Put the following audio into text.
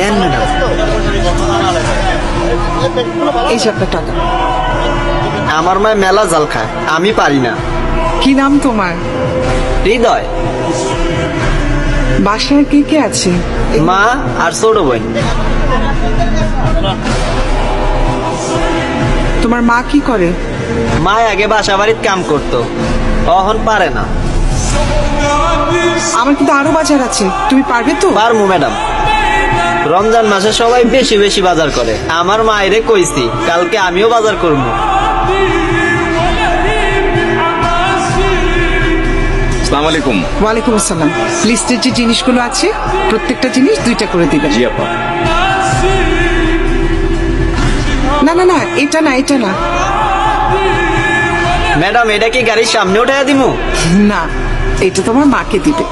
দেন madam. এই যে আপনার টাকা। আমার মায় মেলা জাল খায়, আমি পারি না। কি নাম তোমার? হৃদয়। বাসায় কে কে আছে? মা আর ছোট বোন। তোমার মা কি করে? মা আগে বাসা বাড়ির কাম করতো, অহন পারে না। আমার কিন্তু আরো বাজার আছে, তুমি পারবে তো? পারমু ম্যাডাম। রমজান মাসে সবাই বেশি বেশি বাজার করে, আমার মায়েরে কইছি কালকে আমিও বাজার করবো। আসসালামু আলাইকুম। ওয়ালাইকুম আসসালাম। লিস্টের যে জিনিসগুলো আছে প্রত্যেকটা জিনিস 2টা করে দিবেন। জি আপা। না না না, এটা না, এটা না। ম্যাডাম এটা কি গাড়ির সামনে উঠাইয়া দিমু? না, এটা তোমার মাকে দিবে।